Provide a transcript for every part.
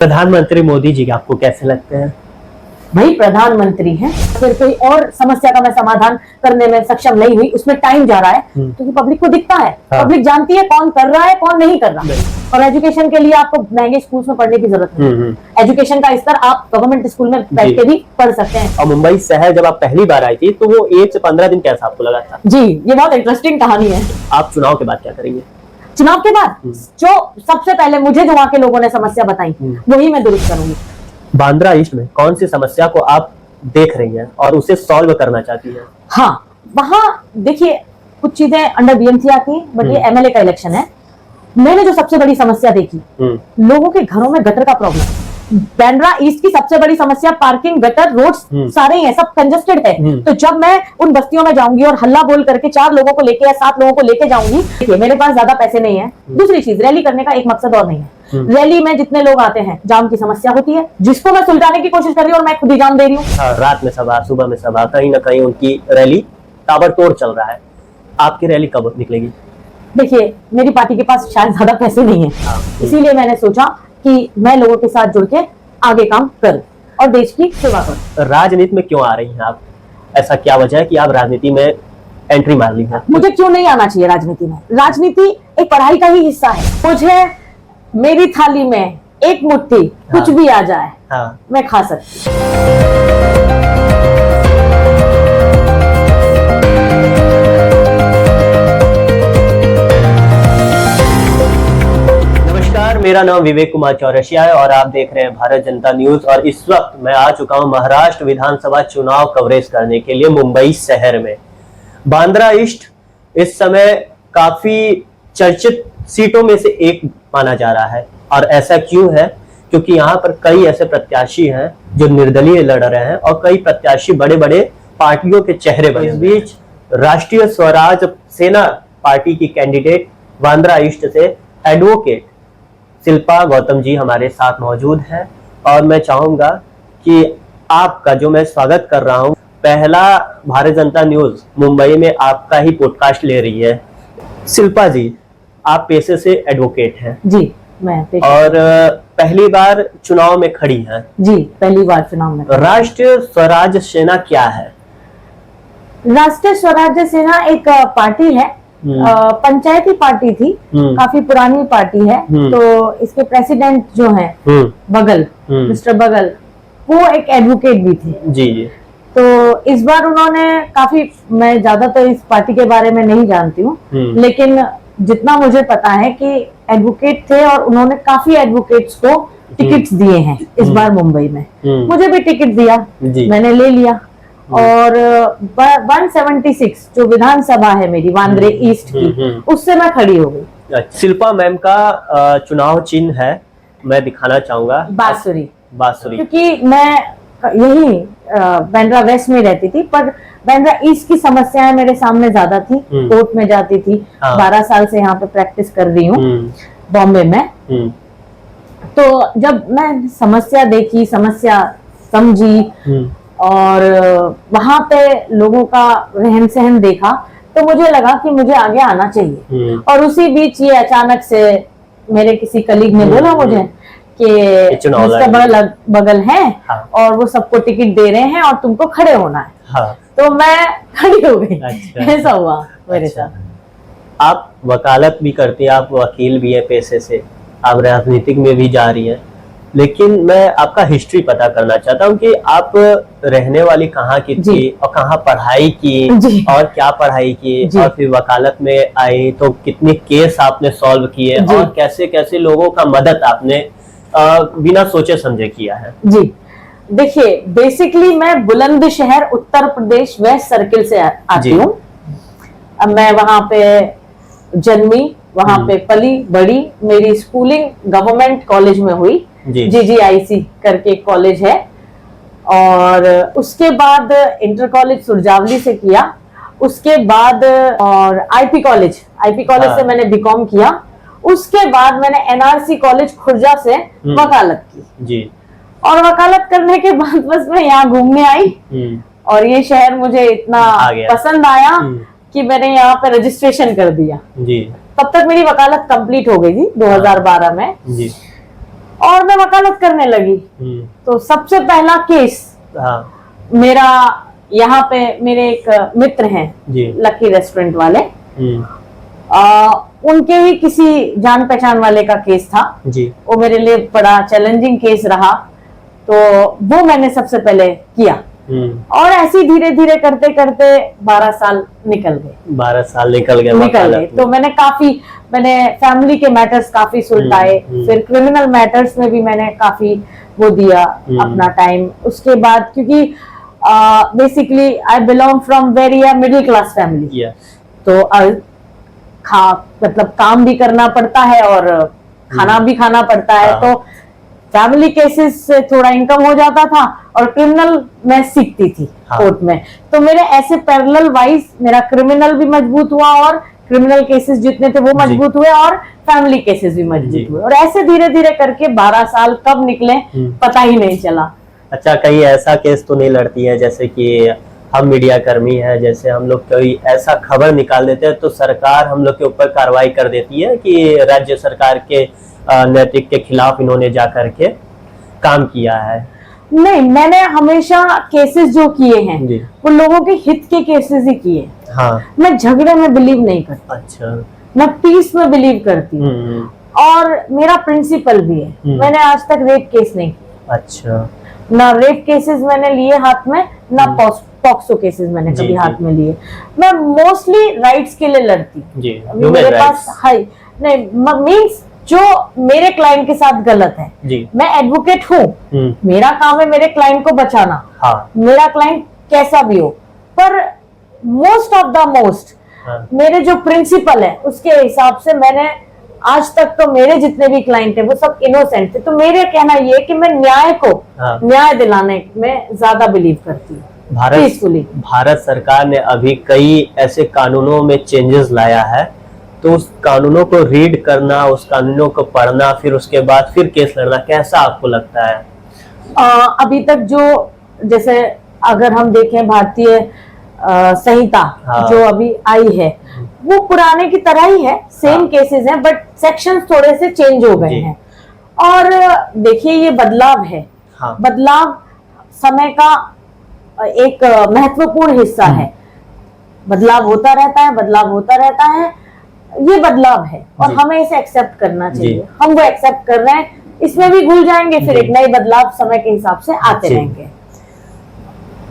प्रधानमंत्री मोदी जी आपको कैसे लगते हैं? भाई प्रधानमंत्री हैं, फिर कोई और समस्या का मैं समाधान करने में सक्षम नहीं हुई, उसमें टाइम जा रहा है क्योंकि पब्लिक को दिखता है। हाँ। पब्लिक जानती है कौन कर रहा है कौन नहीं कर रहा। और एजुकेशन के लिए आपको महंगे स्कूल्स में पढ़ने की जरूरत नहीं। एजुकेशन का स्तर आप गवर्नमेंट स्कूल में बैठ के भी पढ़ सकते हैं। और मुंबई शहर जब आप पहली बार आई थी तो वो 1 से 15 दिन कैसा आपको लगा था? जी, ये बहुत इंटरेस्टिंग कहानी है। आप चुनाव के बाद क्या करेंगे? चुनाव के बाद जो सबसे पहले मुझे जो वहाँ के लोगों ने समस्या बताई वही मैं दुरुस्त करूंगी। बांद्रा ईस्ट में कौन सी समस्या को आप देख रही हैं और उसे सॉल्व करना चाहती हैं? हाँ, वहाँ देखिए कुछ चीजें अंडर बीएमसी आती हैं, बट ये एमएलए का इलेक्शन है। मैंने जो सबसे बड़ी समस्या देखी, लोगों के घरों में गटर का प्रॉब्लम। बांद्रा ईस्ट की सबसे बड़ी समस्या पार्किंग, गटर, रोड्स सारे ही हैं, सब कंजेस्टेड है। तो जब मैं उन बस्तियों में जाऊंगी और हल्ला बोल करके 4 लोगों को लेके या 7 लोगों को लेके जाऊंगी, देखिए मेरे पास ज्यादा पैसे नहीं है। दूसरी चीज, रैली करने का एक मकसद और नहीं है। रैली में जितने लोग आते हैं, जाम की समस्या होती है जिसको मैं सुलझाने की कोशिश कर रही हूँ और मैं खुद ही जाम दे रही हूँ। रात में सभा, सुबह में सभा, कहीं ना कहीं उनकी रैली ताबड़तोड़ चल रहा है। आपकी रैली कब निकलेगी? देखिए मेरी पार्टी के पास शायद ज्यादा पैसे नहीं है, इसीलिए मैंने सोचा कि मैं लोगों के साथ जुड़ के आगे काम करूं और देश की सेवा करूं। राजनीति में क्यों आ रही हैं आप? ऐसा क्या वजह है कि आप राजनीति में एंट्री मार ली है? मुझे क्यों नहीं आना चाहिए राजनीति में? राजनीति एक पढ़ाई का ही हिस्सा है। मुझे मेरी थाली में एक मुट्ठी कुछ भी आ जाए, मैं खा सकती हूँ। मेरा नाम विवेक कुमार चौरसिया है और आप देख रहे हैं भारत जनता न्यूज। और इस वक्त मैं आ चुका हूं महाराष्ट्र विधानसभा चुनाव कवरेज करने के लिए मुंबई शहर में। बांद्रा ईस्ट इस समय काफी चर्चित सीटों में से एक माना जा रहा है। और ऐसा क्यों है? क्योंकि यहाँ पर कई ऐसे प्रत्याशी हैं जो निर्दलीय लड़ रहे हैं और कई प्रत्याशी बड़े बड़े पार्टियों के चेहरे बने। इस बीच राष्ट्रीय स्वराज सेना पार्टी की कैंडिडेट बांद्रा ईस्ट से एडवोकेट शिल्पा गौतम जी हमारे साथ मौजूद हैं और मैं चाहूंगा कि आपका जो मैं स्वागत कर रहा हूं, पहला भारत जनता न्यूज मुंबई में आपका ही पॉडकास्ट ले रही है। शिल्पा जी, आप पेशे से एडवोकेट हैं। जी, मैं और पहली बार चुनाव में खड़ी हैं। जी, पहली बार चुनाव में। राष्ट्रीय स्वराज सेना क्या है? राष्ट्रीय स्वराज्य सेना एक पार्टी है, पंचायती पार्टी थी, काफी पुरानी पार्टी है। तो इसके प्रेसिडेंट जो हैं बगल, मिस्टर बगल, वो एक एडवोकेट भी थे। जी जी। तो इस बार उन्होंने काफी, मैं ज्यादातर इस पार्टी के बारे में नहीं जानती हूँ, लेकिन जितना मुझे पता है कि एडवोकेट थे और उन्होंने काफी एडवोकेट्स को टिकट्स दिए हैं इस बार मुंबई में। मुझे भी टिकट दिया, मैंने ले लिया। और 176 जो विधानसभा है मेरी बांद्रा ईस्ट की, उससे मैं खड़ी हो गई। शिल्पा मैम का चुनाव चिन्ह है, मैं दिखाना चाहूंगा, बांसुरी। बांसुरी। क्योंकि मैं यही बांद्रा वेस्ट में रहती थी, पर बांद्रा ईस्ट की समस्याएं मेरे सामने ज्यादा थी। कोर्ट में जाती थी, 12 साल से यहाँ पे प्रैक्टिस कर रही हूँ बॉम्बे में। तो जब मैं समस्या देखी, समस्या समझी और वहां पे लोगों का रहन सहन देखा, तो मुझे लगा कि मुझे आगे आना चाहिए। और उसी बीच ये अचानक से मेरे किसी कलीग ने बोला मुझे कि मिस्टर बगल है और वो सबको टिकट दे रहे हैं और तुमको खड़े होना है। तो मैं खड़ी हो गई। ऐसा हुआ मेरे साथ। आप वकालत भी करती हैं, आप वकील भी है पेशे से, आप राजनीतिक में भी जा रही हैं, लेकिन मैं आपका हिस्ट्री पता करना चाहता हूँ कि आप रहने वाली कहाँ की थी और कहाँ पढ़ाई की और क्या पढ़ाई की और फिर वकालत में आई तो कितने केस आपने सॉल्व किए और कैसे कैसे लोगों का मदद आपने बिना सोचे समझे किया है। जी, देखिए बेसिकली मैं बुलंदशहर उत्तर प्रदेश वेस्ट सर्किल से आती हूँ। अब मैं वहां पे जन्मी, वहां पे पली बड़ी। मेरी स्कूलिंग गवर्नमेंट कॉलेज में हुई, GGIC करके कॉलेज है। और उसके बाद इंटर कॉलेज सुरजावली से किया। उसके बाद और IP कॉलेज से मैंने BCom किया। उसके बाद मैंने NRC कॉलेज खुर्जा से वकालत की जी। और वकालत करने के बाद बस मैं यहाँ घूमने आई और ये शहर मुझे इतना पसंद आया कि मैंने यहाँ पे रजिस्ट्रेशन कर दिया जी। तब तक मेरी वकालत कंप्लीट हो गई थी 2012 में जी। और मैं वकालत करने लगी। तो सबसे पहला केस मेरा यहाँ पे, मेरे एक मित्र हैं लकी रेस्टोरेंट वाले, उनके ही किसी जान पहचान वाले का केस था जी। वो मेरे लिए बड़ा चैलेंजिंग केस रहा, तो वो मैंने सबसे पहले किया। और ऐसे धीरे धीरे करते करते 12 साल निकल गए। 12 साल निकल गए। तो मैंने फैमिली के मैटर्स काफी सुलझाए, फिर क्रिमिनल मैटर्स में भी मैंने काफी वो दिया अपना टाइम। उसके बाद क्योंकि basically I belong from very middle class family, तो मतलब काम भी करना पड़ता है और खाना भी खाना पड़ता है, तो फैमिली केसेस से थोड़ा इनकम हो जाता था और क्रिमिनल मैं सीखती थी कोर्ट में। तो मेरे ऐसे पैरेलल वाइज मेरा क्रिमिनल भी मजबूत हुआ और क्रिमिनल केसेस जितने थे वो मजबूत हुए और फैमिली केसेस भी मजबूत हुए, और ऐसे धीरे धीरे करके 12 साल कब निकले पता ही नहीं चला। अच्छा, कहीं ऐसा केस तो नहीं लड़ती है जैसे कि हम मीडिया कर्मी हैं, जैसे हम लोग कोई ऐसा खबर निकाल देते हैं तो सरकार हम लोग के ऊपर कार्रवाई कर देती है कि राज्य सरकार के नैतिक के खिलाफ इन्होंने जा करके काम किया है? नहीं, मैंने हमेशा केसेस जो किए हैं वो लोगों के हित के केसेस ही किए। मैं झगड़े में बिलीव नहीं करती। अच्छा। मैं पीस में बिलीव करती हूँ और मेरा प्रिंसिपल भी है। मैंने आज तक रेप केस नहीं किया। अच्छा। ना रेप केसेस मैंने लिए हाथ में, ना पॉक्सो केसेस मैंने कभी हाथ में लिए। मैं मोस्टली राइट्स के लिए लड़ती हूँ। मेरे पास नहीं मीन्स जो मेरे क्लाइंट के साथ गलत है, मैं एडवोकेट हूँ, मेरा काम है मेरे क्लाइंट को बचाना। मेरा क्लाइंट कैसा भी हो, पर मोस्ट ऑफ द मोस्ट मेरे जो प्रिंसिपल है उसके हिसाब से मैंने आज तक तो मेरे जितने भी क्लाइंट है वो सब इनोसेंट थे। तो मेरे कहना ये कि मैं न्याय को न्याय दिलाने में ज्यादा बिलीव करती हूँ। भारत सरकार ने अभी कई ऐसे कानूनों में चेंजेस लाया है, तो उस कानूनों को रीड करना, उस कानूनों को पढ़ना, फिर उसके बाद फिर केस लड़ना, कैसा आपको लगता है? अभी तक जो, जैसे अगर हम देखें भारतीय संहिता जो अभी आई है वो पुराने की तरह ही है, सेम केसेस हैं, बट सेक्शंस थोड़े से चेंज हो गए हैं। और देखिए ये बदलाव है। बदलाव समय का एक महत्वपूर्ण हिस्सा है। बदलाव होता रहता है, ये बदलाव है और हमें इसे एक्सेप्ट करना चाहिए। हम वो एक्सेप्ट कर रहे हैं, इसमें भी घुल जाएंगे, फिर एक नए बदलाव समय के हिसाब से आते रहेंगे।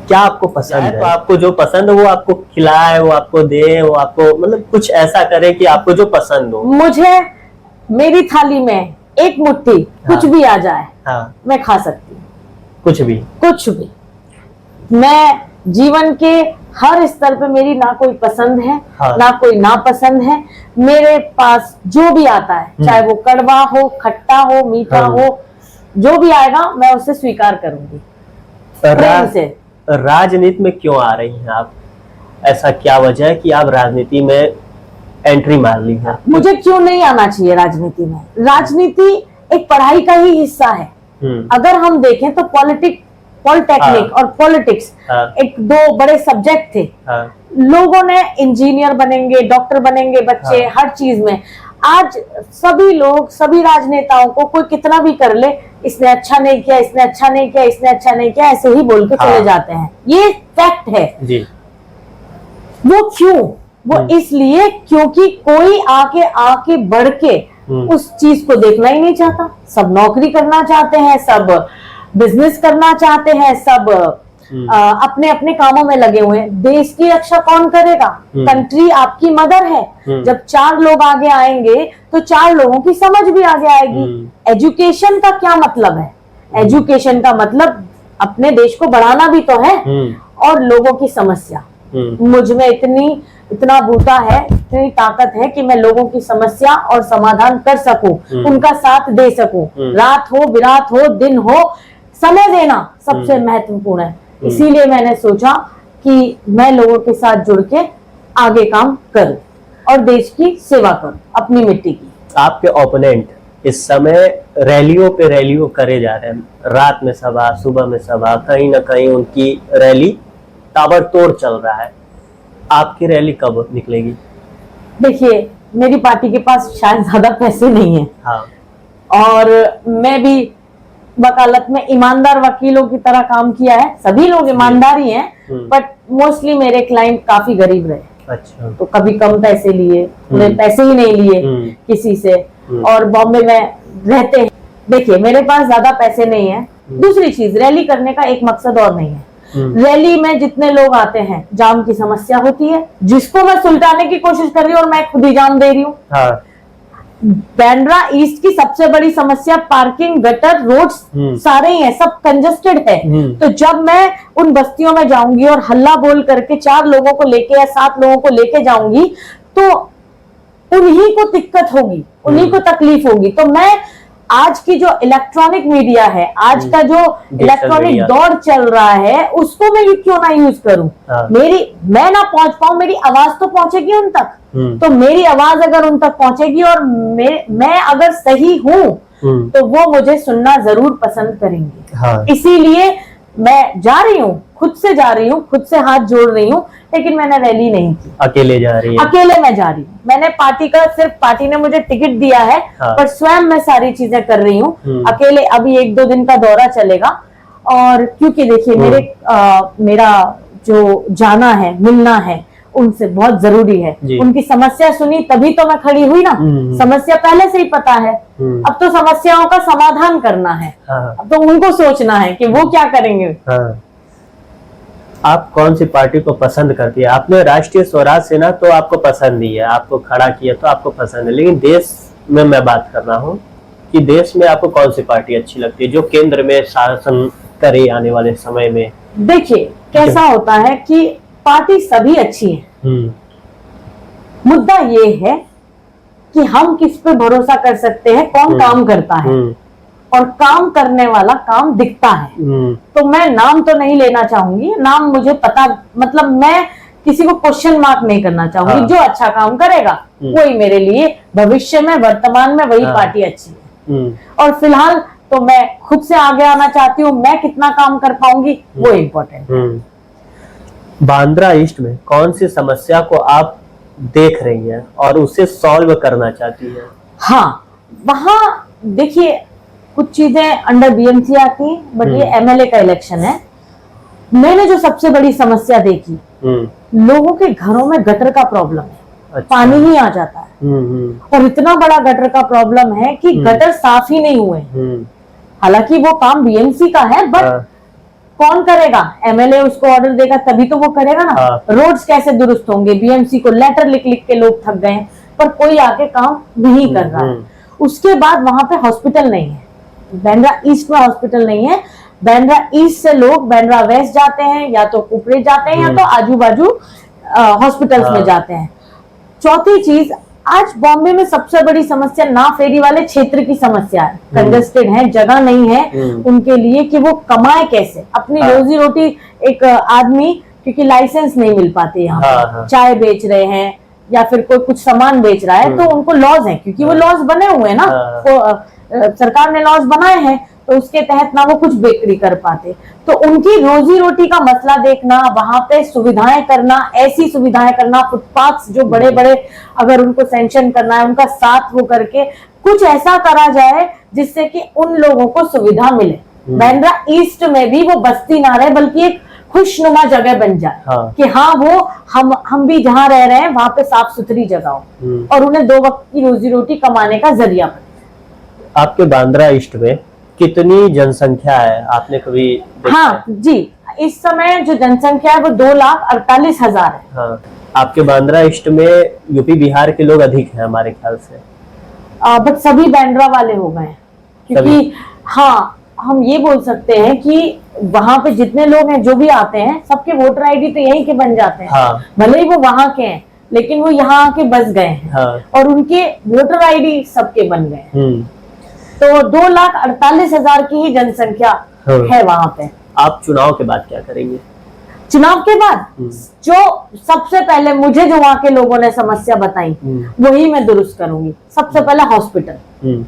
क्या आपको पसंद है? तो आपको जो पसंद है वो आपको खिलाए, वो आपको दे, वो आपको मतलब कुछ ऐसा करे कि आपको जो पसंद हो। मुझे मेरी थाली में एक मुट्ठी कुछ भी आ जाए, मैं खा सकती हूँ। कुछ भी। मैं जीवन के हर स्तर पे मेरी ना कोई पसंद है, ना कोई नापसंद है। मेरे पास जो भी आता है, चाहे वो कड़वा हो, खट्टा हो, मीठा हो, जो भी आएगा मैं उसे स्वीकार करूंगी प्रेम से। राजनीति में क्यों आ रही हैं आप? ऐसा क्या वजह है कि आप राजनीति में एंट्री मार ली है? मुझे क्यों नहीं आना चाहिए राजनीति में? राजनीति एक पढ़ाई का ही हिस्सा है। अगर हम देखें तो पॉलिटेक्निक और पॉलिटिक्स एक दो बड़े सब्जेक्ट थे। लोगों ने इंजीनियर बनेंगे, डॉक्टर बनेंगे बच्चे, हर चीज में। आज सभी लोग, सभी राजनेताओं को कोई कितना भी कर ले, इसने अच्छा नहीं किया, इसने अच्छा नहीं किया, इसने अच्छा नहीं किया, ऐसे ही बोल के चले जाते हैं। ये फैक्ट है जी। वो क्यों? वो इसलिए क्योंकि कोई आके बढ़ के उस चीज को देखना ही नहीं चाहता। सब नौकरी करना चाहते हैं, सब बिजनेस करना चाहते हैं, सब अपने अपने कामों में लगे हुए हैं। देश की रक्षा कौन करेगा? कंट्री आपकी मदर है। जब 4 लोग आगे आएंगे तो 4 लोगों की समझ भी आगे आएगी। एजुकेशन का क्या मतलब है? एजुकेशन का मतलब अपने देश को बढ़ाना भी तो है। और लोगों की समस्या, मुझ में इतना बूता है, इतनी ताकत है कि मैं लोगों की समस्या और समाधान कर सकूं, उनका साथ दे सकूं। रात हो, बिरात हो, दिन हो, समय देना सबसे महत्वपूर्ण है। इसीलिए मैंने सोचा कि मैं लोगों के साथ जुड़ के आगे काम करूं और देश की सेवा करूं, अपनी मिट्टी की। आपके ओपोनेंट इस समय रैलियों पे रैलियों करे जा रहे हैं, रात में सभा, सुबह में सभा, कहीं ना कहीं उनकी रैली ताबड़तोड़ चल रहा है। आपकी रैली कब निकलेगी? देखिए, मेरी पार्टी के पास शायद ज्यादा पैसे नहीं है। और मैं भी वकालत में ईमानदार वकीलों की तरह काम किया है। सभी लोग ईमानदार ही हैं, बट मोस्टली मेरे क्लाइंट काफी गरीब रहे। अच्छा। तो कभी कम पैसे लिए, उन्हें पैसे ही नहीं लिए किसी से। और बॉम्बे में रहते हैं, देखिए मेरे पास ज्यादा पैसे नहीं है। दूसरी चीज, रैली करने का एक मकसद और नहीं है। रैली में जितने लोग आते हैं, जाम की समस्या होती है, जिसको मैं सुलटाने की कोशिश कर रही हूँ और मैं खुद ही जाम दे रही हूँ। हाँ। बांद्रा ईस्ट की सबसे बड़ी समस्या पार्किंग, गटर, रोड्स सारे ही है, सब कंजेस्टेड है। तो जब मैं उन बस्तियों में जाऊंगी और हल्ला बोल करके 4 लोगों को लेके या 7 लोगों को लेके जाऊंगी, तो उन्हीं को दिक्कत होगी, उन्हीं को तकलीफ होगी। तो मैं आज की जो इलेक्ट्रॉनिक मीडिया है, आज का जो इलेक्ट्रॉनिक दौर चल रहा है, उसको मैं क्यों ना यूज करूं। मैं ना पहुंच पाऊं, मेरी आवाज तो पहुंचेगी उन तक। तो मेरी आवाज अगर उन तक पहुंचेगी और मैं अगर सही हूं, तो वो मुझे सुनना जरूर पसंद करेंगे। हाँ। इसीलिए मैं जा रही हूँ, खुद से जा रही हूँ, खुद से हाथ जोड़ रही हूँ, लेकिन मैंने रैली नहीं की। अकेले जा रही है? अकेले मैं जा रही हूँ। मैंने सिर्फ पार्टी ने मुझे टिकट दिया है। हाँ। पर स्वयं मैं सारी चीजें कर रही हूँ अकेले। अभी 1-2 दिन का दौरा चलेगा। और क्योंकि देखिए मेरा जो जाना है, मिलना है, उनसे बहुत जरूरी है। उनकी समस्या सुनी तभी तो मैं खड़ी हुई ना। समस्या पहले से ही पता है, अब तो समस्याओं का समाधान करना है। हाँ। अब तो उनको सोचना है कि वो क्या करेंगे। हाँ। आप कौन सी पार्टी को पसंद करती है? आपने राष्ट्रीय स्वराज सेना तो आपको पसंद ही है, आपको खड़ा किया तो आपको पसंद है, लेकिन देश में मैं बात कर रहा हूँ कि देश में आपको कौन सी पार्टी अच्छी लगती है जो केंद्र में शासन करे आने वाले समय में? देखिए कैसा होता है कि पार्टी सभी अच्छी है, मुद्दा ये है कि हम किस पे भरोसा कर सकते हैं, कौन काम करता है, और काम करने वाला काम दिखता है। तो मैं नाम तो नहीं लेना चाहूंगी, नाम मुझे पता, मतलब मैं किसी को क्वेश्चन मार्क नहीं करना चाहूंगी। हाँ। जो अच्छा काम करेगा वही मेरे लिए भविष्य में, वर्तमान में वही पार्टी अच्छी है। और फिलहाल तो मैं खुद से आगे आना चाहती हूँ, मैं कितना काम कर पाऊंगी वो इम्पोर्टेंट है। बांद्रा ईस्ट में कौन सी समस्या को आप देख रही हैं और उसे सॉल्व करना चाहती हैं? हाँ, वहाँ देखिए कुछ चीजें अंडर बीएमसी आती है, बट ये एमएलए का इलेक्शन है। मैंने जो सबसे बड़ी समस्या देखी, लोगों के घरों में गटर का प्रॉब्लम है। अच्छा। पानी ही आ जाता है और इतना बड़ा गटर का प्रॉब्लम है कि गटर साफ ही नहीं हुए। हालांकि वो काम बीएमसी का है, बट कौन करेगा? एमएलए उसको ऑर्डर देगा तभी तो वो करेगा ना। रोड्स कैसे दुरुस्त होंगे? बीएमसी को लेटर लिख लिख के लोग थक गए, पर कोई आके काम नहीं कर रहा है। उसके बाद वहां पे हॉस्पिटल नहीं है, बांद्रा ईस्ट में हॉस्पिटल नहीं है। बांद्रा ईस्ट से लोग बांद्रा वेस्ट जाते हैं, या तो कुपरे जाते हैं, या तो आजू बाजू हॉस्पिटल्स में जाते हैं। चौथी चीज, आज बॉम्बे में सबसे बड़ी समस्या ना फेरी वाले क्षेत्र की समस्या है। कंजेस्टेड है, जगह नहीं है उनके लिए कि वो कमाए कैसे अपनी रोजी रोटी। एक आदमी क्योंकि लाइसेंस नहीं मिल पाते यहाँ पर, चाय बेच रहे हैं या फिर कोई कुछ सामान बेच रहा है, तो उनको लॉज है, क्योंकि वो लॉज बने हुए हैं ना, तो सरकार ने लॉज बनाए हैं, तो उसके तहत ना वो कुछ बिक्री कर पाते। तो उनकी रोजी रोटी का मसला देखना, वहां पे सुविधाएं करना, ऐसी सुविधाएं करना, फुटपाथ जो बड़े बड़े अगर उनको सेंक्शन करना है, उनका साथ हो करके कुछ ऐसा करा जाए जिससे कि उन लोगों को सुविधा मिले। बांद्रा ईस्ट में भी वो बस्ती ना रहे, बल्कि एक खुशनुमा जगह बन जाए। हाँ। कि हाँ, वो हम भी जहाँ रह रहे हैं वहां पे साफ सुथरी जगह हो और उन्हें 2 वक्त की रोजी रोटी कमाने का जरिया बने। आपके बांद्रा ईस्ट में कितनी जनसंख्या है, आपने कभी देखा? हाँ जी, इस समय जो जनसंख्या है वो 2,48,000 है। हाँ। आपके बांद्रा ईस्ट में यूपी बिहार के लोग अधिक हैं हमारे ख्याल से। बट सभी बांद्रा वाले हो गए, क्योंकि हाँ, हम ये बोल सकते हैं कि वहां पे जितने लोग हैं, जो भी आते हैं, सबके वोटर आईडी तो यहीं के बन जाते हैं। हाँ। भले ही वो वहां के हैं, लेकिन वो यहाँ आके बस गए हैं। हाँ। और उनके वोटर आईडी सबके बन गए। तो 2,48,000 की ही जनसंख्या है वहां पे। आप चुनाव के बाद क्या करेंगे? चुनाव के बाद जो सबसे पहले मुझे जो वहां के लोगों ने समस्या बताई, वही मैं दुरुस्त करूंगी। सबसे पहले हॉस्पिटल,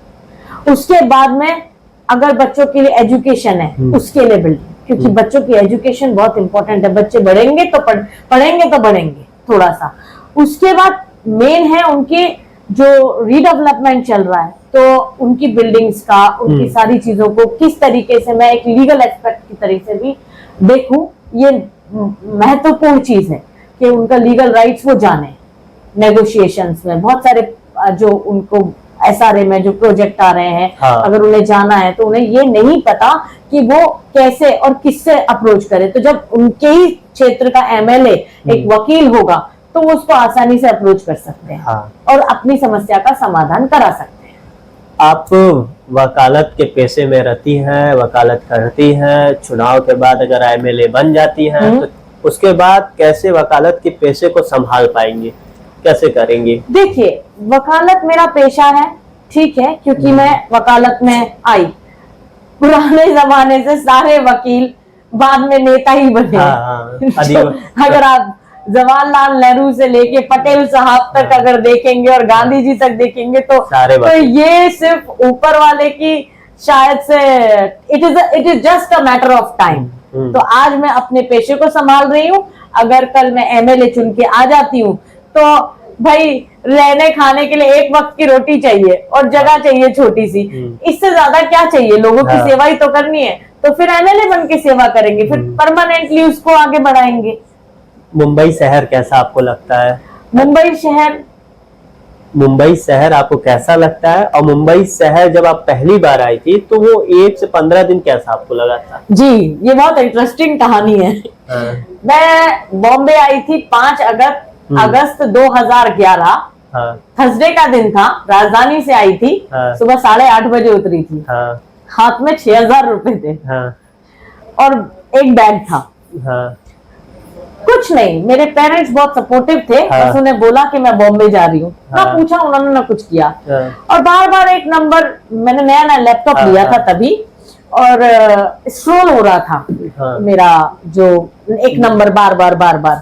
उसके बाद में अगर बच्चों के लिए एजुकेशन है, उसके लिए बिल्डिंग, क्योंकि बच्चों की एजुकेशन बहुत इंपॉर्टेंट है। बच्चे बढ़ेंगे तो पढ़ेंगे तो बढ़ेंगे थोड़ा सा। उसके बाद मेन है उनके जो रीडेवलपमेंट चल रहा है, तो उनकी बिल्डिंग्स का, उनकी सारी चीजों को किस तरीके से मैं एक लीगल एस्पेक्ट की तरह से भी देखूं, ये महत्वपूर्ण चीज है कि उनका लीगल राइट्स वो जाने। नेगोशिएशंस में बहुत सारे जो उनको एसआरए में जो प्रोजेक्ट आ रहे हैं, हाँ। अगर उन्हें जाना है तो उन्हें ये नहीं पता कि वो कैसे और किससे अप्रोच करे। तो जब उनके ही क्षेत्र का एमएलए एक वकील होगा तो वो उसको आसानी से अप्रोच कर सकते हैं, हाँ। और अपनी समस्या का समाधान करा सकते हैं। आप वकालत के पेशे में रहती हैं, वकालत करती हैं, चुनाव के बाद अगर एमएलए बन जाती हैं तो उसके बाद कैसे वकालत के पेशे को संभाल पाएंगी, कैसे करेंगी? देखिए, वकालत मेरा पेशा है, ठीक है, क्योंकि मैं वकालत में आई। पुराने जमाने से सारे वकील बाद में नेता ही बने। हाँ, जो अगर आप जवाहरलाल नेहरू से लेके पटेल साहब तक अगर देखेंगे और गांधी जी तक देखेंगे तो ये सिर्फ ऊपर वाले की शायद से it is just a matter of time. तो आज मैं अपने पेशे को संभाल रही हूँ। अगर कल मैं एमएलए चुन के आ जाती हूँ तो भाई रहने खाने के लिए एक वक्त की रोटी चाहिए और जगह चाहिए छोटी सी, इससे ज्यादा क्या चाहिए? लोगों की सेवा ही तो करनी है। तो फिर एमएलए बन के सेवा करेंगे, फिर परमानेंटली उसको आगे बढ़ाएंगे। मुंबई शहर कैसा आपको लगता है? मुंबई शहर आपको कैसा लगता है? और मुंबई शहर जब आप पहली बार आई थी तो वो 1 से 15 दिन कैसा आपको लगा था? जी, ये बहुत इंटरेस्टिंग कहानी है। मैं बॉम्बे आई थी 5 अगस्त 2011। थर्सडे का दिन था, राजधानी से आई थी। सुबह 8:30 बजे उतरी थी। हाथ में 6,000 रुपए थे और एक बैग था। कुछ नहीं, मेरे पेरेंट्स बहुत सपोर्टिव थे। बस उन्हें बोला कि मैं बॉम्बे जा रही हूँ, ना पूछा उन्होंने ना कुछ किया। और बार बार एक नंबर, मैंने नया लैपटॉप लिया था तभी, और स्क्रॉल हो रहा था मेरा जो एक नंबर बार बार।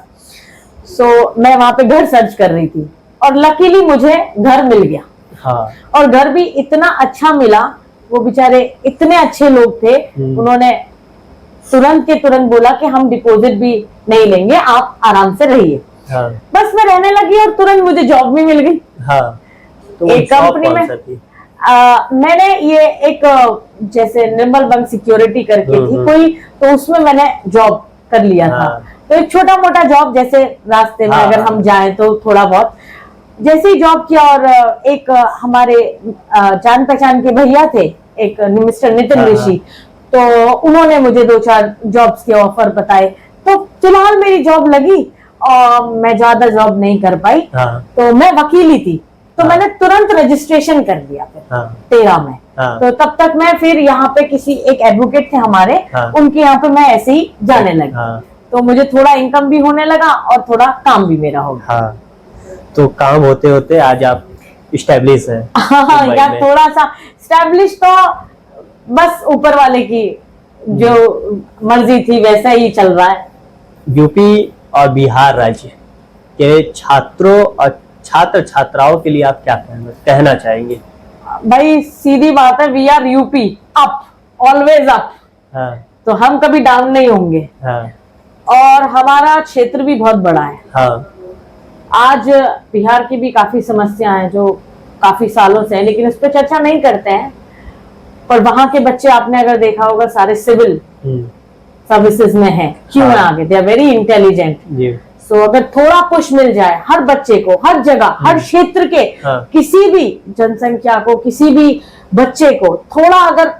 सो मैं वहां पे घर सर्च कर रही थी और लकीली मुझे घर मिल गया। और घर भी इतना अच्छा मिला, वो बेचारे इतने अच्छे लोग थे। उन्होंने तुरंत के तुरंत बोला कि हम डिपॉजिट भी नहीं लेंगे, आप आराम से रहिए। बस मैं रहने लगी और तुरंत मुझे जॉब भी मिल गई। तो एक कंपनी में मैंने ये एक जैसे निर्मल बैंक सिक्योरिटी करके थी कोई, तो उसमें मैंने जॉब कर लिया था। तो एक छोटा मोटा जॉब, जैसे रास्ते में अगर हम जाएं तो थोड़ा बहुत, जैसे ही जॉब किया। और एक हमारे जान पहचान के भैया थे, एक मिस्टर नितिन ऋषि, तो उन्होंने मुझे 2-4 जॉब्स के ऑफर बताए। तो फिलहाल मेरी जॉब लगी और मैं ज्यादा जॉब नहीं कर पाई। तो मैं वकीली थी, तो मैंने तुरंत रजिस्ट्रेशन कर दिया फिर 13 में। तो तब तक मैं फिर यहाँ पे किसी एक एडवोकेट थे हमारे, उनके यहाँ पे मैं ऐसे ही जाने लगी। तो मुझे थोड़ा इनकम भी होने लगा और थोड़ा काम भी मेरा हो गया। तो काम होते होते आज आप स्टैब्लिश है। यार थोड़ा सा स्टैब्लिश तो बस ऊपर वाले की जो मर्जी थी वैसा ही चल रहा है। यूपी और बिहार राज्य के छात्रों और छात्र छात्राओं के लिए आप क्या कहना चाहेंगे? भाई सीधी बात है, we are UP, up, always up. तो हम कभी डाउन नहीं होंगे। और हमारा क्षेत्र भी बहुत बड़ा है। आज बिहार की भी काफी समस्या है जो काफी सालों से है, लेकिन उस पर चर्चा नहीं करते हैं। पर वहां के बच्चे आपने अगर देखा होगा सारे सिविल सर्विसेज में हैं, क्यों आगे? They are very intelligent. So अगर थोड़ा पुश मिल जाए हर बच्चे को, हर जगह, हर क्षेत्र के किसी भी जनसंख्या को, किसी भी बच्चे को थोड़ा अगर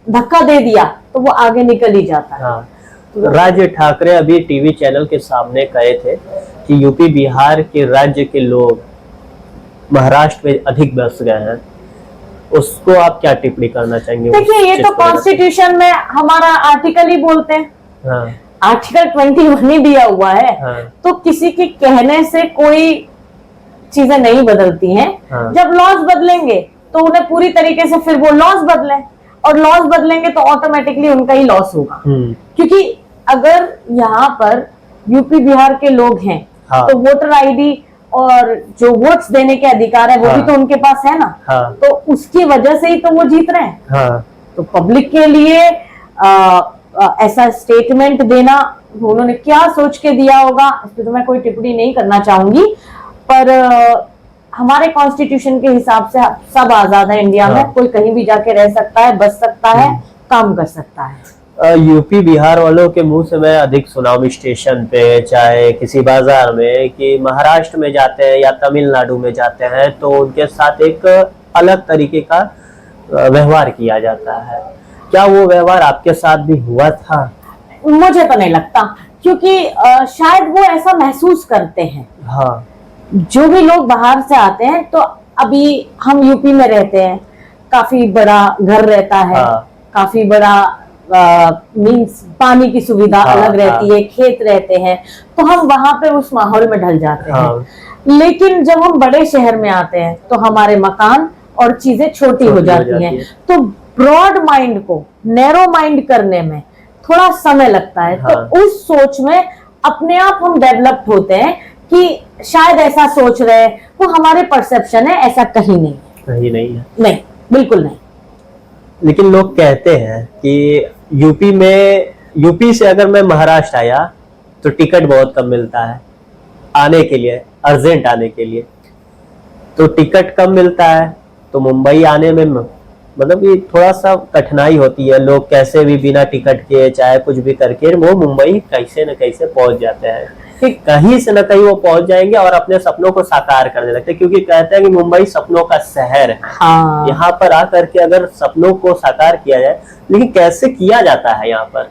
धक्का दे दिया तो वो आगे निकल ही जाता है। राज ठाकरे अभी टीवी चैनल के सामने कहे थे कि यूपी बिहार के राज्य के लोग महाराष्ट्र में अधिक बस गए हैं, उसको आप क्या टिप्पणी करना चाहेंगे? देखिए, ये तो कॉन्स्टिट्यूशन में हमारा आर्टिकल ही बोलते हैं। आर्टिकल 21 ही दिया हुआ है। तो किसी के कहने से कोई चीजें नहीं बदलती हैं। जब लॉज बदलेंगे तो उन्हें पूरी तरीके से फिर वो लॉज बदलें, और लॉज बदलेंगे तो ऑटोमेटिकली उनका ही लॉस होगा। क्योंकि अगर यहाँ पर यूपी बिहार के लोग हैं तो वोटर आईडी और जो वोट्स देने के अधिकार है वो भी तो उनके पास है ना। तो उसकी वजह से ही तो वो जीत रहे हैं। तो पब्लिक के लिए ऐसा स्टेटमेंट देना, उन्होंने क्या सोच के दिया होगा इस पर तो मैं कोई टिप्पणी नहीं करना चाहूंगी। पर हमारे कॉन्स्टिट्यूशन के हिसाब से सब आजाद है इंडिया में, कोई कहीं भी जाके रह सकता है, बस सकता है, काम कर सकता है। यूपी बिहार वालों के मुंह से मैं अधिक सुना हूं स्टेशन पे, चाहे किसी बाजार में, कि महाराष्ट्र में जाते हैं या तमिलनाडु में जाते हैं तो उनके साथ एक अलग तरीके का व्यवहार किया जाता है। क्या वो व्यवहार आपके साथ भी हुआ था? मुझे तो नहीं लगता, क्योंकि शायद वो ऐसा महसूस करते हैं। हाँ, जो भी लोग बाहर से आते हैं, तो अभी हम यूपी में रहते हैं, काफी बड़ा घर रहता है, हाँ, काफी बड़ा मीन्स पानी की सुविधा हाँ, अलग रहती है, खेत रहते हैं, तो हम वहां पे उस माहौल में ढल जाते हाँ, हैं। लेकिन जब हम बड़े शहर में आते हैं तो हमारे मकान और चीजें छोटी हो जाती हैं, तो ब्रॉड माइंड को नैरो माइंड करने में थोड़ा समय लगता है। हाँ। तो उस सोच में अपने आप हम डेवलप्ड होते हैं कि शायद ऐसा सोच रहे हैं, वो हमारे परसेप्शन है, ऐसा कहीं नहीं है। कहीं नहीं है। नहीं, बिल्कुल नहीं। लेकिन लोग कहते हैं कि यूपी से अगर मैं महाराष्ट्र आया तो टिकट बहुत कम मिलता है आने के लिए, अर्जेंट आने के लिए। तो टिकट कम मिलता है तो मुंबई आने में मतलब ये थोड़ा सा कठिनाई होती है। लोग कैसे भी बिना टिकट के चाहे कुछ भी करके वो मुंबई कैसे न कैसे पहुंच जाते हैं, कहीं से न कहीं वो पहुंच जाएंगे और अपने सपनों को साकार करने लगते हैं, क्योंकि कहते हैं कि मुंबई सपनों का शहर है। हाँ। यहाँ पर आकर के अगर सपनों को साकार किया जाए, लेकिन कैसे किया जाता है यहाँ पर?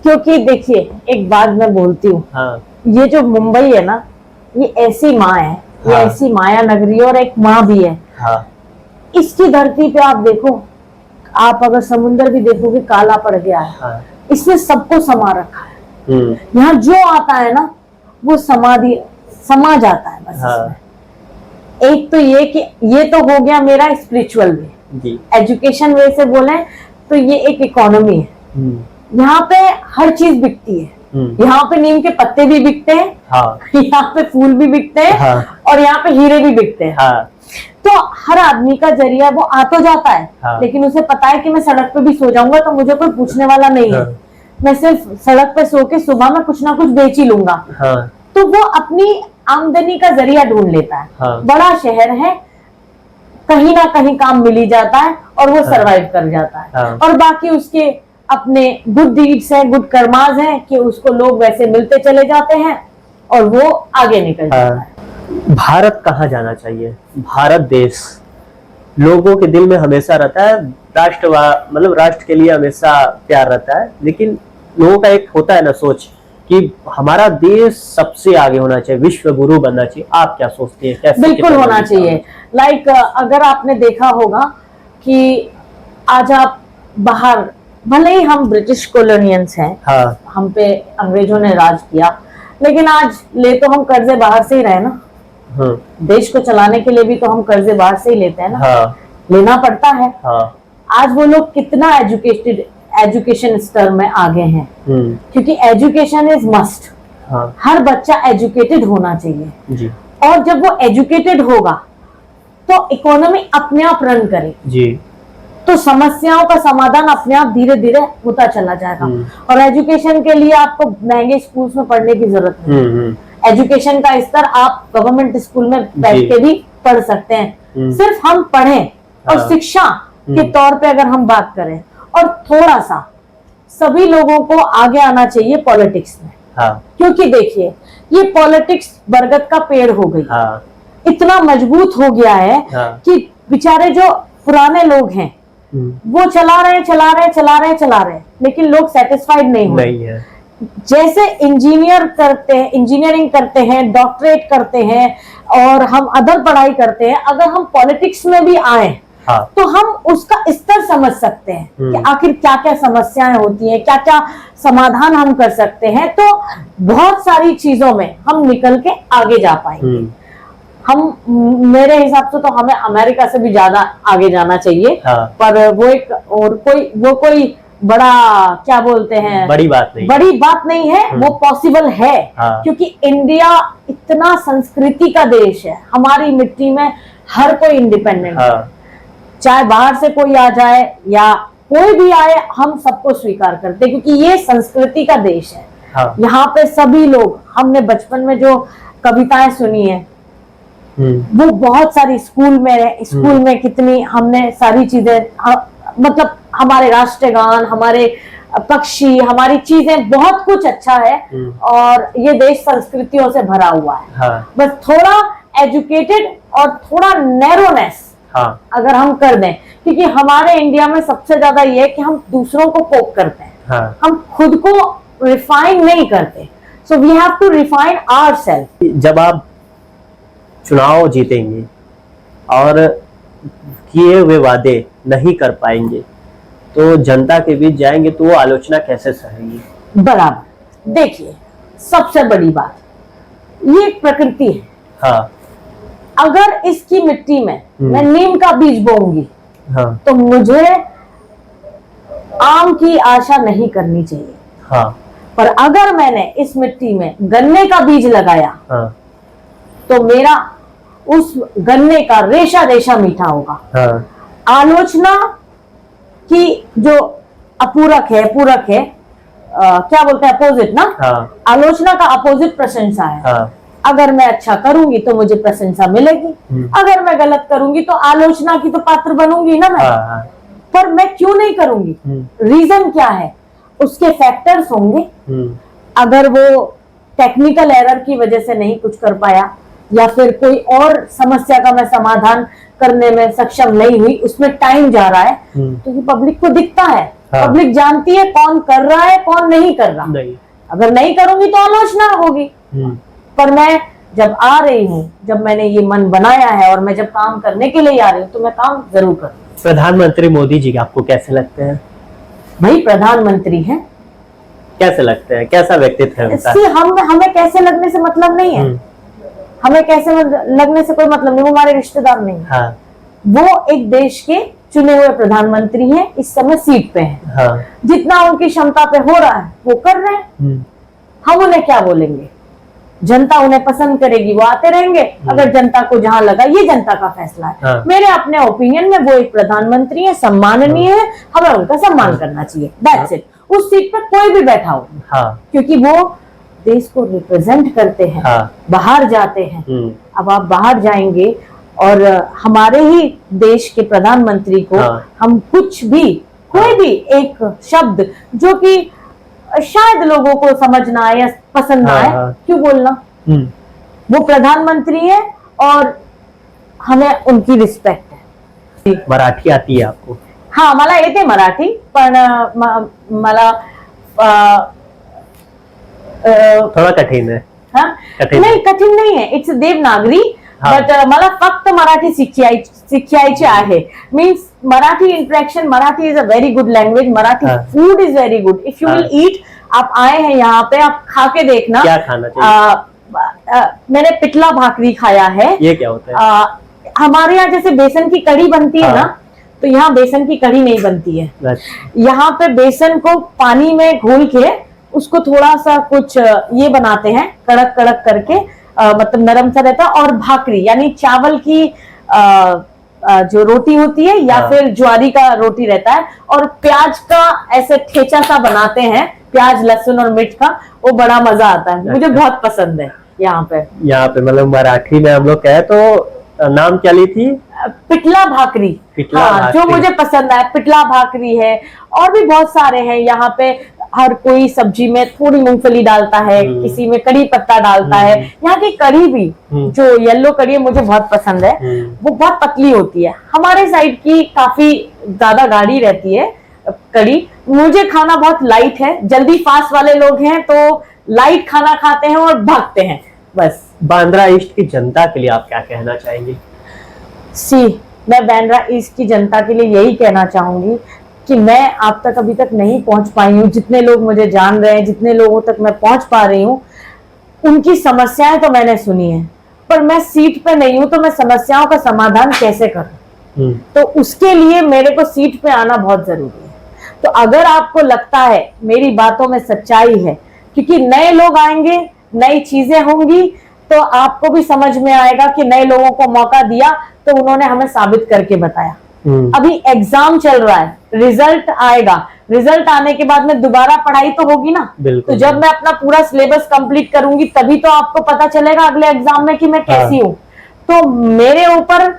क्योंकि देखिए, एक बात मैं बोलती हूँ, हाँ, ये जो मुंबई है ना, ये ऐसी माँ है, ये हाँ। ऐसी माया नगरी और एक माँ भी है। हाँ, इसकी धरती पे आप देखो, आप अगर समुंदर भी देखोगे काला पड़ गया है। हाँ, इसने सबको समा रखा है। यहाँ जो आता है ना वो समा जाता है बस। हाँ, एक तो ये कि ये तो हो गया मेरा स्पिरिचुअल वे। जी, एजुकेशन वे से बोले तो ये एक इकोनॉमी है। यहाँ पे हर चीज बिकती है। यहाँ पे नीम के पत्ते भी बिकते हैं, हाँ, यहाँ पे फूल भी बिकते हैं, हाँ, और यहाँ पे हीरे भी बिकते हैं। हाँ, तो हर आदमी का जरिया वो आ तो जाता है, हाँ। लेकिन उसे पता है कि मैं सड़क पे भी सो जाऊंगा तो मुझे कोई पूछने वाला नहीं है। हाँ। मैं सिर्फ सड़क पे सो के सुबह में कुछ ना कुछ बेच ही लूंगा। हाँ, तो वो अपनी आमदनी का जरिया ढूंढ लेता है। हाँ। बड़ा शहर है, कहीं ना कहीं काम मिल ही जाता है और वो सरवाइव कर जाता है। हाँ। और बाकी उसके अपने गुड डीड्स हैं, गुड कर्माज हैं कि उसको लोग वैसे मिलते चले जाते हैं और वो आगे निकल जाता है। भारत कहाँ जाना चाहिए? भारत देश लोगों के दिल में हमेशा रहता है, मतलब राष्ट्र के लिए हमेशा प्यार रहता है, लेकिन लोगों का एक होता है ना सोच कि हमारा देश सबसे आगे होना चाहिए, विश्व गुरु बनना चाहिए। आप क्या सोचते हैं? कैसे? बिल्कुल होना चाहिए। लाइक अगर आपने देखा होगा कि आज आप बाहर, भले ही हम ब्रिटिश कॉलोनियंस हैं, हाँ, हम पे अंग्रेजों ने राज किया, लेकिन आज ले तो हम कर्जे बाहर से ही रहे ना। देश को चलाने के लिए भी तो हम कर्जे बाहर से ही लेते हैं ना। हाँ, लेना पड़ता है। हाँ, आज वो लोग कितना एजुकेशन स्तर में आगे हैं, क्योंकि एजुकेशन इज मस्ट। हाँ, हर बच्चा एजुकेटेड होना चाहिए, जी, और जब वो एजुकेटेड होगा तो इकोनॉमी अपने आप रन करेगी, जी, तो समस्याओं का समाधान अपने आप धीरे धीरे होता चला जाएगा। और एजुकेशन के लिए आपको महंगे स्कूल्स में पढ़ने की जरूरत नहीं। एजुकेशन का स्तर आप गवर्नमेंट स्कूल में बैठ के भी पढ़ सकते हैं। सिर्फ हम पढ़ें, और हाँ। शिक्षा के तौर पे अगर हम बात करें, और थोड़ा सा सभी लोगों को आगे आना चाहिए पॉलिटिक्स में। हाँ, क्योंकि देखिए, ये पॉलिटिक्स बरगद का पेड़ हो गई, हाँ, इतना मजबूत हो गया है हाँ। कि बेचारे जो पुराने लोग हैं वो चला रहे हैं, लेकिन लोग सेटिस्फाइड नहीं है। जैसे इंजीनियरिंग करते हैं, डॉक्टरेट करते हैं, और हम अदर पढ़ाई करते हैं, अगर हम पॉलिटिक्स में भी आए, हाँ। तो हम उसका स्तर समझ सकते हैं कि आखिर क्या क्या समस्याएं होती हैं, क्या क्या समाधान हम कर सकते हैं। तो बहुत सारी चीजों में हम निकल के आगे जा पाएंगे। मेरे हिसाब से तो हमें अमेरिका से भी ज्यादा आगे जाना चाहिए। हाँ। पर वो कोई बड़ा क्या बोलते हैं, बड़ी बात नहीं है, वो पॉसिबल है। हाँ। क्योंकि इंडिया इतना संस्कृति का देश है, हमारी मिट्टी में हर कोई इंडिपेंडेंट है। चाहे बाहर से कोई आ जाए या कोई भी आए, हम सबको स्वीकार करते हैं, क्योंकि ये संस्कृति का देश है। हाँ। यहाँ पे सभी लोग, हमने बचपन में जो कविताएं सुनी है, वो बहुत सारी स्कूल में कितनी हमने सारी चीजें, मतलब हमारे राष्ट्रगान, हमारे पक्षी, हमारी चीजें, बहुत कुछ अच्छा है। और ये देश संस्कृतियों से भरा हुआ है। हाँ। बस थोड़ा एजुकेटेड और थोड़ा नैरोनेस अगर हम कर दें, क्योंकि हमारे इंडिया में सबसे ज्यादा ये है कि हम दूसरों को पोक करते हैं, हम खुद को रिफाइन नहीं करते। So we have to refine ourselves. जब आप चुनाव जीतेंगे और किए हुए वादे नहीं कर पाएंगे तो जनता के बीच जाएंगे तो वो आलोचना कैसे सहेंगे? बराबर। देखिए, सबसे बड़ी बात, ये एक प्रकृति है। हाँ। अगर इसकी मिट्टी में मैं नीम का बीज बोऊंगी, हाँ। तो मुझे आम की आशा नहीं करनी चाहिए। हाँ। पर अगर मैंने इस मिट्टी में गन्ने का बीज लगाया, हाँ। तो मेरा उस गन्ने का रेशा रेशा मीठा होगा। हाँ। आलोचना की जो पूरक है, क्या बोलते हैं, अपोजिट ना। हाँ। आलोचना का अपोजिट प्रशंसा है। हाँ। अगर मैं अच्छा करूंगी तो मुझे प्रशंसा मिलेगी, अगर मैं गलत करूंगी तो आलोचना की तो पात्र बनूंगी ना मैं। हाँ। पर मैं क्यों नहीं करूंगी? रीजन क्या है? उसके फैक्टर्स होंगे। अगर वो टेक्निकल एरर की वजह से नहीं कुछ कर पाया, या फिर कोई और समस्या का मैं समाधान करने में सक्षम नहीं हुई, उसमें टाइम जा रहा है, तो ये पब्लिक को दिखता है। हाँ। पब्लिक जानती है कौन कर रहा है, कौन नहीं कर रहा। नहीं। अगर नहीं करूंगी तो आलोचना होगी। पर मैं जब आ रही हूँ, जब मैंने ये मन बनाया है और मैं जब काम करने के लिए आ रही हूँ, तो मैं काम जरूर करूँ। प्रधानमंत्री मोदी जी आपको कैसे लगते हैं? भाई, प्रधानमंत्री हैं। कैसे लगते हैं? कैसा व्यक्तित्व है उनका? हमें कैसे लगने से मतलब नहीं है। हमें कैसे लगने से कोई मतलब नहीं, वो हमारे रिश्तेदार नहीं है। हाँ। वो एक देश के चुने हुए प्रधानमंत्री हैं, इस समय सीट पे हैं। हाँ। जितना उनकी क्षमता पे हो रहा है वो कर रहे हैं। हम उन्हें क्या बोलेंगे? जनता उन्हें पसंद करेगी, वो आते रहेंगे। अगर जनता को जहां लगा, ये जनता का फैसला है। हाँ। मेरे अपने ओपिनियन में वो एक प्रधानमंत्री है, सम्माननीय है, हमें उनका सम्मान करना चाहिए। That's it. उस सीट पर कोई भी बैठा हो, क्योंकि वो देश को रिप्रेजेंट करते हैं। बाहर जाते हैं। अब आप बाहर जाएंगे और हमारे ही देश के प्रधानमंत्री को हम कुछ भी, कोई भी एक शब्द जो कि शायद लोगों को समझ ना आए या पसंद ना आए, क्यों बोलना? वो प्रधानमंत्री है और हमें उनकी रिस्पेक्ट है। मराठी आती है आपको? हाँ, मला येते मराठी, पण मला थोड़ा कठिन है। हाँ? नाही, कठीण नाही आहे, इट्स देवनागरी। बट मला फक्त मराठी शिकायची आहे। Means Marathi interaction, Marathi is a very good language. Marathi food is very good. If you will eat, आप आए हैं यहाँ पे, आप खा के देखना। क्या खाना चाहिए? मैंने पिटला भाकरी खाया है। ये क्या होता है? हमारे यहाँ जैसे बेसन की कढ़ी बनती है ना, तो यहाँ बेसन की कढ़ी नहीं बनती है। यहाँ पे बेसन को पानी में घोल के उसको थोड़ा सा कुछ ये बनाते हैं, कड़क कड़क करके, मतलब नरम सा रहता है। और भाकरी यानी चावल की जो रोटी होती है, या फिर ज्वारी का रोटी रहता है, और प्याज का ऐसे ठेचा सा बनाते हैं, प्याज लहसुन और मिर्च का। वो बड़ा मजा आता है, मुझे बहुत पसंद है। यहाँ पे मतलब मराठी में हम लोग कहे तो नाम क्या ली थी? पिटला भाकरी। हाँ, जो मुझे पसंद है, पिटला भाकरी है। और भी बहुत सारे हैं यहाँ पे। हर कोई सब्जी में थोड़ी मूंगफली डालता है, किसी में कड़ी पत्ता डालता है। यहाँ की कड़ी भी, जो येलो कड़ी है, मुझे बहुत पसंद है। वो बहुत पतली होती है। हमारे साइड की काफी ज्यादा गाढ़ी रहती है कड़ी। मुझे खाना बहुत लाइट है। जल्दी फास्ट वाले लोग हैं तो लाइट खाना खाते हैं और भागते हैं बस। बांद्रा ईस्ट की जनता के लिए आप क्या कहना चाहेंगे? मैं बांद्रा ईस्ट की जनता के लिए यही कहना चाहूंगी कि मैं आप तक अभी तक नहीं पहुंच पाई हूँ। जितने लोग मुझे जान रहे हैं, जितने लोगों तक मैं पहुंच पा रही हूँ, उनकी समस्याएं तो मैंने सुनी है, पर मैं सीट पे नहीं हूं, तो मैं समस्याओं का समाधान कैसे करूं? तो उसके लिए मेरे को सीट पे आना बहुत जरूरी है। तो अगर आपको लगता है मेरी बातों में सच्चाई है, क्योंकि नए लोग आएंगे, नई चीजें होंगी, तो आपको भी समझ में आएगा कि नए लोगों को मौका दिया तो उन्होंने हमें साबित करके बताया। अभी एग्जाम चल रहा है, रिजल्ट आएगा, रिजल्ट आने के बाद में दोबारा पढ़ाई तो होगी ना। तो जब मैं अपना पूरा सिलेबस कंप्लीट करूंगी, तभी तो आपको पता चलेगा अगले एग्जाम में कि मैं कैसी हूँ। तो मेरे ऊपर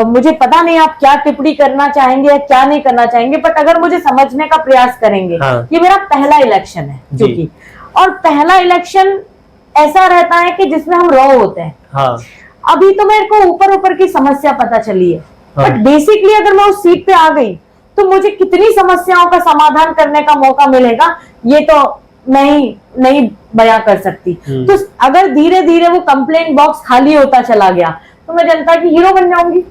मुझे पता नहीं आप क्या टिप्पणी करना चाहेंगे या क्या नहीं करना चाहेंगे, बट अगर मुझे समझने का प्रयास करेंगे, हाँ। ये मेरा पहला इलेक्शन है क्योंकि, और पहला इलेक्शन ऐसा रहता है कि जिसमें हम रॉ होते हैं। हाँ। अभी तो मेरे को ऊपर ऊपर की समस्या पता चली है, हाँ। बट बेसिकली अगर मैं उस सीट पे आ गई तो मुझे कितनी समस्याओं का समाधान करने का मौका मिलेगा ये तो मैं ही नहीं बयां कर सकती। तो अगर धीरे धीरे वो कंप्लेंट बॉक्स खाली होता चला गया तो मैं जनता की हीरो बन जाऊंगी।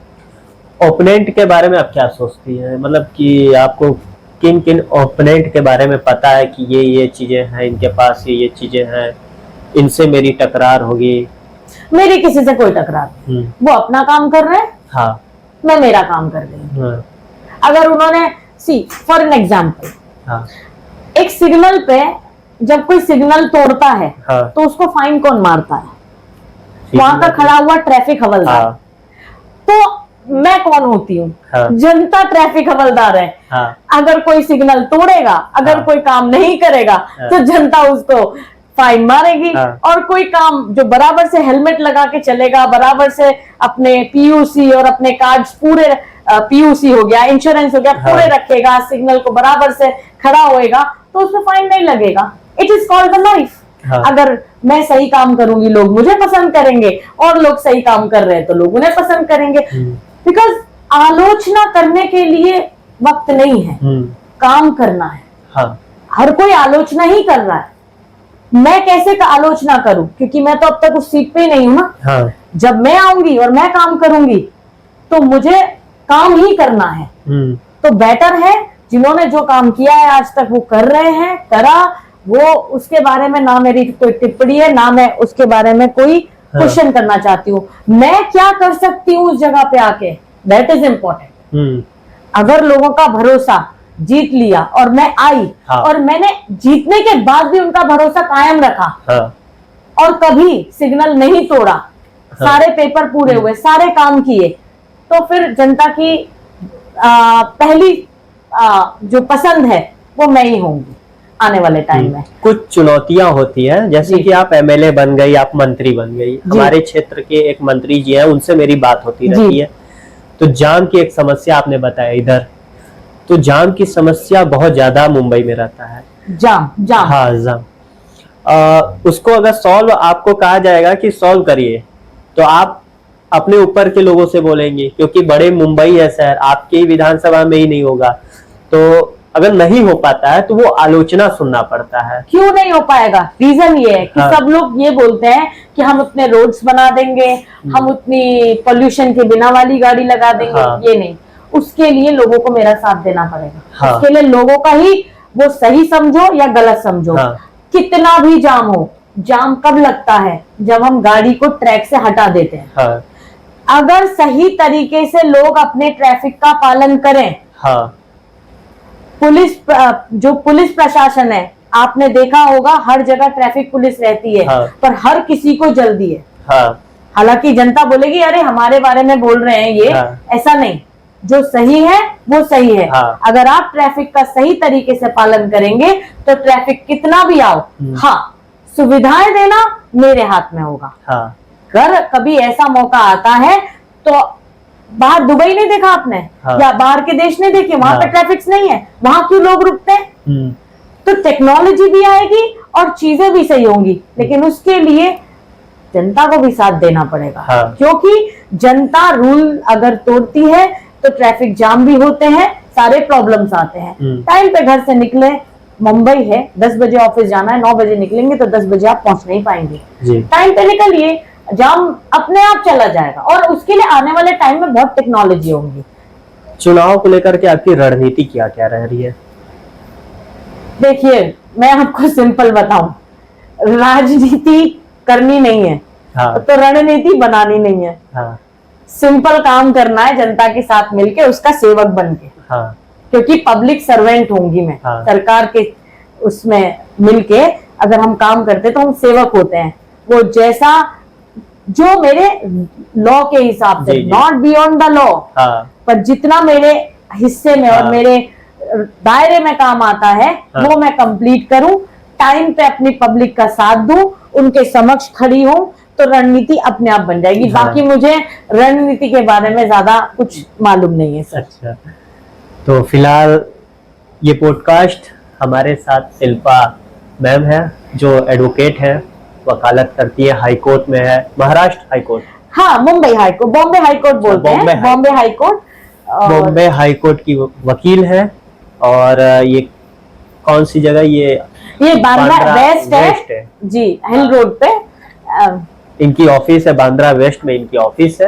ओपोनेंट के बारे में आप क्या सोचती हैं, मतलब कि आपको किन किन ओपोनेंट के बारे में पता है कि ये चीजें हैं इनके पास, ये चीजें हैं, इनसे मेरी टकरार होगी? मेरी किसी से कोई टकरार नहीं, वो अपना काम कर रहे हैं, हाँ, मैं मेरा काम कर रही हूँ। हाँ, अगर उन्होंने फॉर एन एग्जाम्पल, हाँ, एक सिग्नल पे जब कोई सिग्नल तोड़ता है, हाँ, तो उसको फाइन कौन मारता है? वहां का खड़ा हुआ ट्रैफिक हवलदार। हाँ, तो मैं कौन होती हूँ? हाँ, जनता ट्रैफिक हवलदार है। हाँ, अगर कोई सिग्नल तोड़ेगा, अगर हाँ, कोई काम नहीं करेगा, हाँ, तो जनता उसको फाइन मारेगी। हाँ, और कोई काम जो बराबर से हेलमेट लगा के चलेगा, बराबर से अपने पीयूसी और अपने कार्ड्स पूरे, पीयूसी हो गया, इंश्योरेंस हो गया, हाँ, पूरे रखेगा, सिग्नल को बराबर से खड़ा होएगा, तो उसमें फाइन नहीं लगेगा। It is called the life. हाँ। अगर मैं सही काम करूंगी लोग मुझे पसंद करेंगे, और लोग सही काम कर रहे हैं तो लोग उन्हें पसंद करेंगे। बिकॉज आलोचना करने के लिए वक्त नहीं है, काम करना है। हाँ, हर कोई आलोचना ही कर रहा है, मैं कैसे आलोचना करूं, क्योंकि मैं तो अब तक उस सीट पे ही नहीं हूं ना। हाँ, जब मैं आऊंगी और मैं काम करूंगी तो मुझे काम ही करना है। तो बेटर है जिन्होंने जो काम किया है आज तक वो कर रहे हैं, करा, वो उसके बारे में ना मेरी कोई टिप्पणी है, ना मैं उसके बारे में कोई क्वेश्चन करना चाहती हूँ। मैं क्या कर सकती हूँ उस जगह पे आके, दैट इज इम्पोर्टेंट। अगर लोगों का भरोसा जीत लिया और मैं आई, हाँ, और मैंने जीतने के बाद भी उनका भरोसा कायम रखा, हाँ, और कभी सिग्नल नहीं तोड़ा, हाँ, सारे पेपर पूरे हुए, सारे काम किए, तो फिर जनता की पहली जो पसंद है वो मैं ही होंगी आने वाले टाइम में। कुछ चुनौतियां होती हैं, जैसे कि आप एमएलए बन गई, आप मंत्री बन गई। हमारे क्षेत्र के एक मंत्री जी हैं, उनसे मेरी बात होती रहती है। तो जाम की एक समस्या आपने बताया इधर, तो जाम की समस्या बहुत ज्यादा मुंबई में रहता है। जाम हाँ, जाम। उसको अगर सॉल्व आपको कहा जाएगा कि सॉल्व करिए, तो आप अपने ऊपर के लोगों से बोलेंगे, क्योंकि बड़े मुंबई है शहर, आपके विधानसभा में ही नहीं होगा। तो अगर नहीं हो पाता है तो वो आलोचना सुनना पड़ता है। क्यों नहीं हो पाएगा? रीजन ये है कि हाँ, सब लोग ये बोलते हैं कि हम उतने रोड्स बना देंगे, हम उतनी पोल्यूशन के बिना वाली गाड़ी लगा देंगे। हाँ, ये नहीं, उसके लिए लोगों को मेरा साथ देना पड़ेगा। हाँ, उसके लिए लोगों का ही, वो सही समझो या गलत समझो, हाँ, कितना भी जाम हो, जाम कब लगता है? जब हम गाड़ी को ट्रैक से हटा देते हैं। हाँ, अगर सही तरीके से लोग अपने ट्रैफिक का पालन करें, हाँ, जो पुलिस प्रशासन है, आपने देखा होगा हर जगह ट्रैफिक पुलिस रहती है, हाँ, पर हर किसी को जल्दी है। हाँ, हालांकि जनता बोलेगी अरे हमारे बारे में बोल रहे हैं ये, हाँ, ऐसा नहीं, जो सही है वो सही है। हाँ, अगर आप ट्रैफिक का सही तरीके से पालन करेंगे तो ट्रैफिक कितना भी आओ, हाँ, सुविधाएं देना मेरे हाथ में होगा। हाँ, अगर कभी ऐसा मौका आता है तो, बाहर दुबई नहीं देखा आपने, हाँ, या बाहर के देश नहीं देखे, वहां पे ट्रैफिक नहीं है, वहां क्यों लोग रुकते हैं? तो टेक्नोलॉजी भी आएगी और चीजें भी सही होंगी, लेकिन उसके लिए जनता को भी साथ देना पड़ेगा। हाँ, क्योंकि जनता रूल अगर तोड़ती है तो ट्रैफिक जाम भी होते हैं, सारे प्रॉब्लम्स आते हैं। टाइम पे घर से निकले, मुंबई है, 10 बजे ऑफिस जाना है, 9 बजे निकलेंगे तो 10 बजे आप पहुंच नहीं पाएंगे। टाइम पे निकलिए, जाम अपने आप चला जाएगा, और उसके लिए आने वाले टाइम में बहुत टेक्नोलॉजी होंगी। चुनाव को लेकर के आपकी रणनीति क्या क्या रह रही है? देखिए, मैं आपको सिंपल बताऊं, राजनीति करनी नहीं है, हाँ, तो रणनीति बनानी नहीं है। हाँ, सिंपल काम करना है, जनता के साथ मिलके, उसका सेवक बन के। हाँ, क्योंकि पब्लिक सर्वेंट होंगी मैं, हाँ, सरकार के उसमें मिलके अगर हम काम करते तो हम सेवक होते हैं। वो जैसा जो मेरे लॉ के हिसाब से, नॉट बियॉन्ड द लॉ, पर जितना मेरे हिस्से में और मेरे दायरे में काम आता है, वो मैं कंप्लीट करूं, टाइम पे अपनी पब्लिक का साथ दूं, उनके समक्ष खड़ी हूं, तो रणनीति अपने आप बन जाएगी। हाँ। बाकी मुझे रणनीति के बारे में ज्यादा कुछ मालूम नहीं है सर। अच्छा, तो फिलहाल ये पॉडकास्ट हमारे साथ शिल्पा मैम है, जो एडवोकेट है, वकालत करती है, हाई कोर्ट में है, महाराष्ट्र हाई कोर्ट, हाँ Mumbai high court, Bombay high court बोलते हैं, Bombay high court. Bombay high court की वकील है। और ये कौन सी जगह, ये बांद्रा वेस्ट वेस्ट है जी, हिल रोड पे इनकी ऑफिस है, बांद्रा वेस्ट में इनकी ऑफिस है।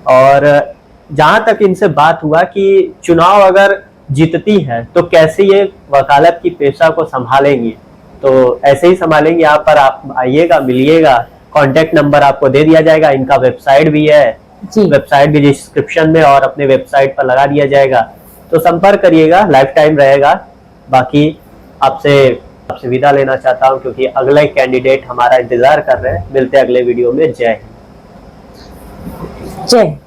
और जहां तक इनसे बात हुआ कि चुनाव अगर जीतती है तो कैसे ये वकालत की पेशा को संभालेंगी, तो ऐसे ही संभालेंगे। यहाँ पर आप आइएगा, मिलिएगा, कांटेक्ट नंबर आपको दे दिया जाएगा, इनका वेबसाइट भी है जी, वेबसाइट भी डिस्क्रिप्शन में और अपने वेबसाइट पर लगा दिया जाएगा, तो संपर्क करिएगा, लाइफ टाइम रहेगा। बाकी आपसे विदा लेना चाहता हूं, क्योंकि अगले कैंडिडेट हमारा इंतजार कर रहे हैं। मिलते हैं अगले वीडियो में। जय हिंद। जय।